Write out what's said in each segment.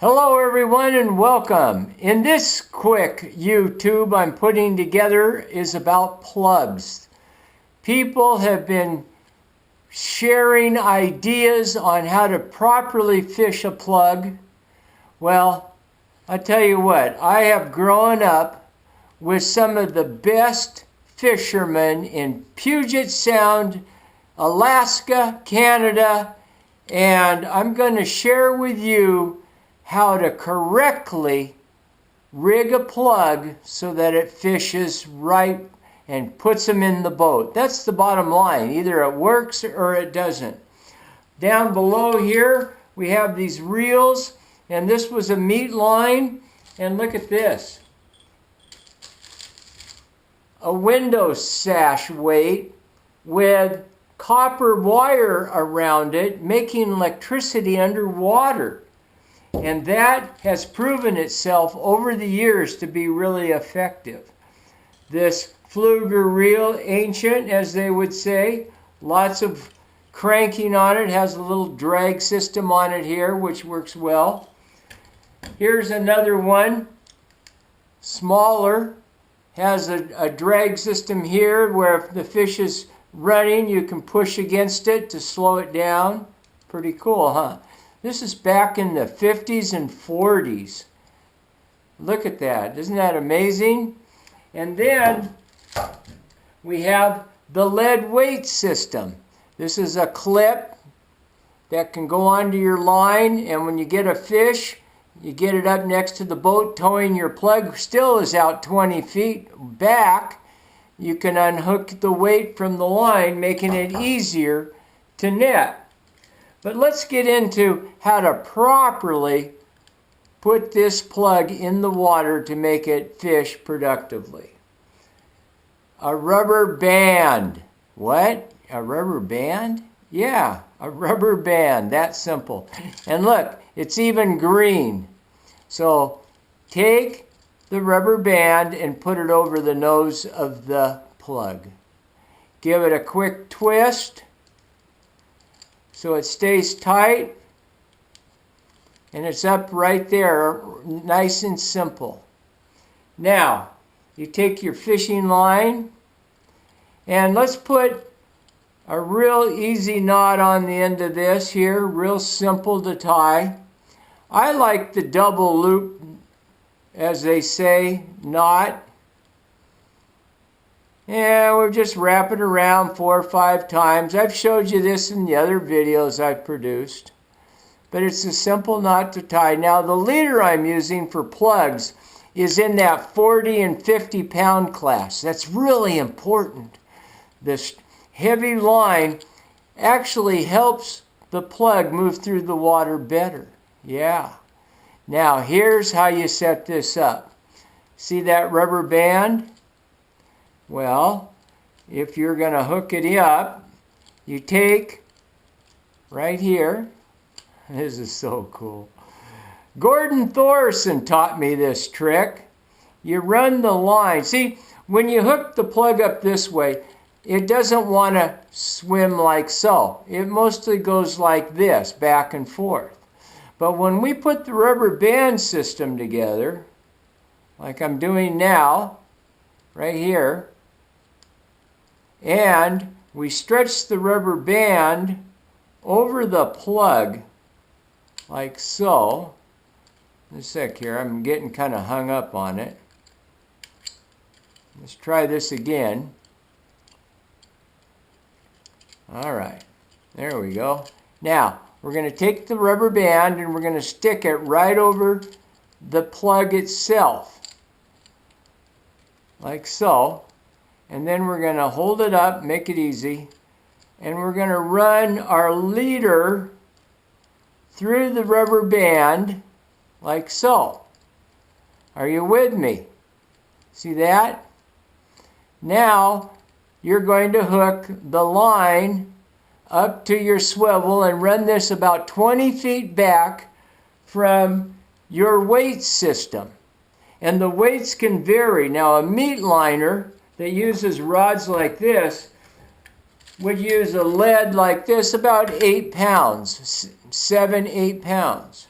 Hello everyone and welcome. In this quick YouTube I'm putting together is about plugs. People have been sharing ideas on how to properly fish a plug. Well, I tell you what, I have grown up with some of the best fishermen in Puget Sound, Alaska, Canada, and I'm going to share with you how to correctly rig a plug so that it fishes right and puts them in the boat. That's the bottom line. Either it works or it doesn't. Down below here we have these reels, and this was a meat line, and look at this. A window sash weight with copper wire around it making electricity underwater. And that has proven itself over the years to be really effective. This Fluger reel, ancient as they would say, lots of cranking on it, has a little drag system on it here which works well. Here's another one, smaller, has a drag system here where if the fish is running you can push against it to slow it down. Pretty cool, huh? This is back in the 50s and 40s. Look at that. Isn't that amazing? And then we have the lead weight system. This is a clip that can go onto your line, and when you get a fish, you get it up next to the boat towing your plug. Still is out 20 feet back. You can unhook the weight from the line, making it easier to net. But let's get into how to properly put this plug in the water to make it fish productively. A rubber band. What? A rubber band? Yeah, a rubber band. That's simple. And look, it's even green. So take the rubber band and put it over the nose of the plug. Give it a quick twist so it stays tight, and it's up right there, nice and simple. Now, you take your fishing line, and let's put a real easy knot on the end of this here, real simple to tie. I like the double loop, as they say, knot. And we'll just wrap it around 4 or 5 times. I've showed you this in the other videos I've produced. But it's a simple knot to tie. Now the leader I'm using for plugs is in that 40 and 50 pound class. That's really important. This heavy line actually helps the plug move through the water better. Yeah. Now here's how you set this up. See that rubber band? Well, if you're going to hook it up, you take right here. This is so cool. Gordon Thorson taught me this trick. You run the line. See, when you hook the plug up this way, it doesn't want to swim like so. It mostly goes like this, back and forth. But when we put the rubber band system together, like I'm doing now, right here, and we stretch the rubber band over the plug like so. In a sec here, I'm getting kind of hung up on it. Let's try this again. All right, there we go. Now, we're going to take the rubber band and we're going to stick it right over the plug itself, like so. And then we're going to hold it up, make it easy, and we're going to run our leader through the rubber band like so. Are you with me? See that? Now you're going to hook the line up to your swivel and run this about 20 feet back from your weight system. And the weights can vary. Now a meat liner that uses rods like this would use a lead like this, about 8 pounds, 7, 8 pounds.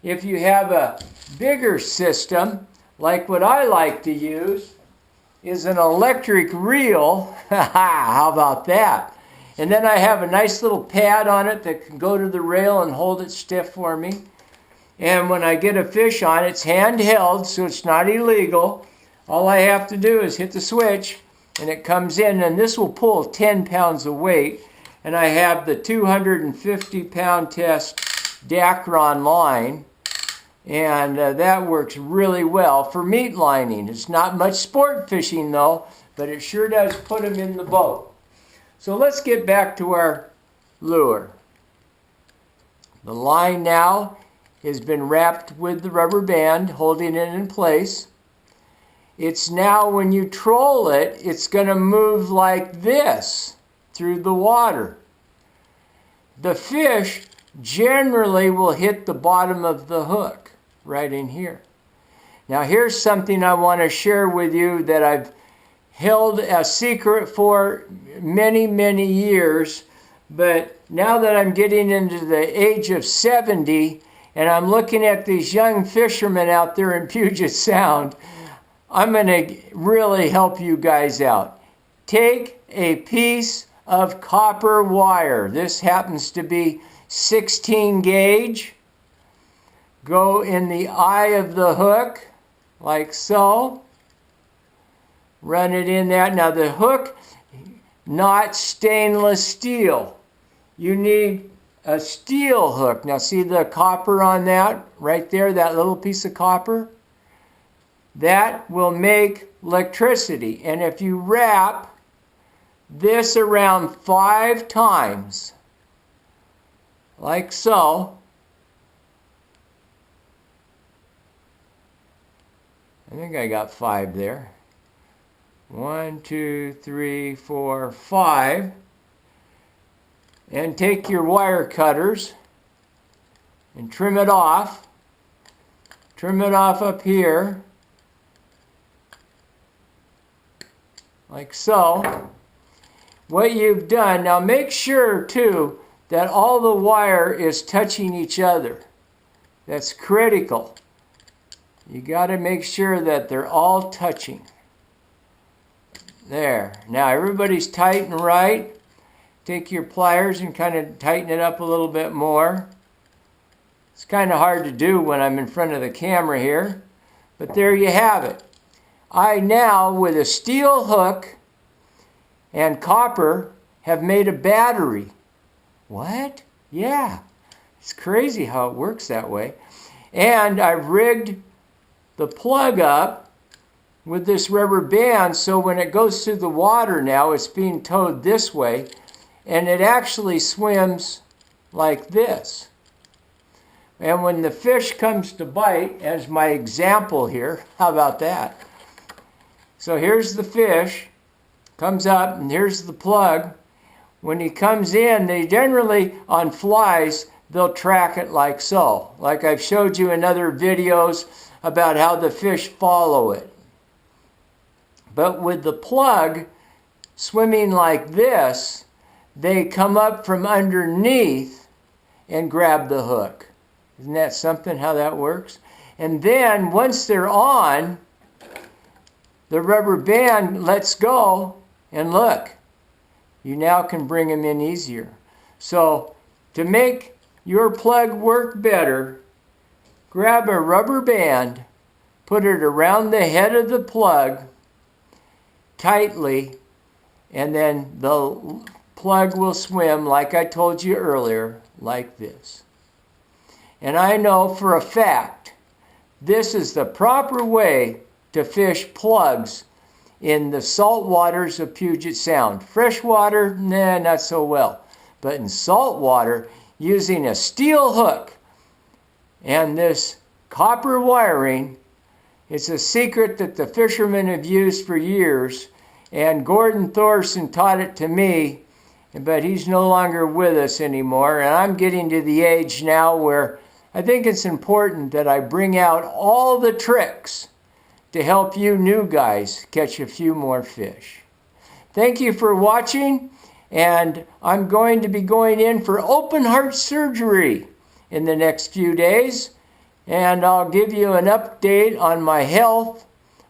if you have a bigger system, like what I like to use, is an electric reel. How about that? And then I have a nice little pad on it that can go to the rail and hold it stiff for me. And when I get a fish on, it's handheld, so it's not illegal. All I have to do is hit the switch, and it comes in, and this will pull 10 pounds of weight. And I have the 250-pound test Dacron line, and that works really well for meat lining. It's not much sport fishing, though, but it sure does put them in the boat. So let's get back to our lure. The line now has been wrapped with the rubber band, holding it in place. It's now, when you troll it, it's going to move like this through the water. The fish generally will hit the bottom of the hook right in here. Now here's something I want to share with you that I've held a secret for many, many years, but now that I'm getting into the age of 70 and I'm looking at these young fishermen out there in Puget Sound, I'm going to really help you guys out. Take a piece of copper wire. This happens to be 16 gauge. Go in the eye of the hook, like so. Run it in that. Now the hook, not stainless steel. You need a steel hook. Now see the copper on that, right there, that little piece of copper? That will make electricity. And if you wrap this around 5 times, like so, I think I got 5 there. 1, 2, 3, 4, 5. And take your wire cutters and trim it off. Trim it off up here, like so. What you've done, now make sure too that all the wire is touching each other. That's critical. You got to make sure that they're all touching. There. Now everybody's tight and right. Take your pliers and kind of tighten it up a little bit more. It's kind of hard to do when I'm in front of the camera here, but there you have it. I now, with a steel hook and copper, have made a battery. What? Yeah. It's crazy how it works that way. And I've rigged the plug up with this rubber band, so when it goes through the water now, it's being towed this way, and it actually swims like this. And when the fish comes to bite, as my example here, how about that? So here's the fish, comes up, and here's the plug. When he comes in, they generally, on flies, they'll track it like so. Like I've showed you in other videos about how the fish follow it. But with the plug swimming like this, they come up from underneath and grab the hook. Isn't that something, how that works? And then once they're on, the rubber band lets go, and look, you now can bring them in easier. So to make your plug work better, grab a rubber band, put it around the head of the plug tightly, and then the plug will swim, like I told you earlier, like this. And I know for a fact this is the proper way to fish plugs in the salt waters of Puget Sound. Freshwater, nah, not so well. But in salt water, using a steel hook and this copper wiring, it's a secret that the fishermen have used for years, and Gordon Thorson taught it to me, but he's no longer with us anymore, and I'm getting to the age now where I think it's important that I bring out all the tricks to help you new guys catch a few more fish. Thank you for watching, and I'm going to be going in for open heart surgery in the next few days. and I'll give you an update on my health,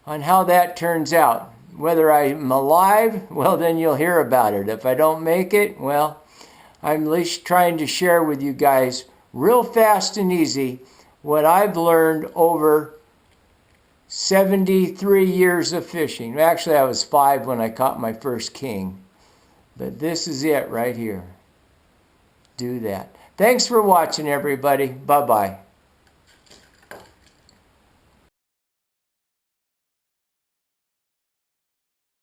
on how that turns out. Whether I'm alive, well, then you'll hear about it. If I don't make it, well, I'm at least trying to share with you guys real fast and easy what I've learned over 73 years of fishing. Actually, I was 5 when I caught my first king. But this is it right here. Do that. Thanks for watching, everybody. Bye-bye.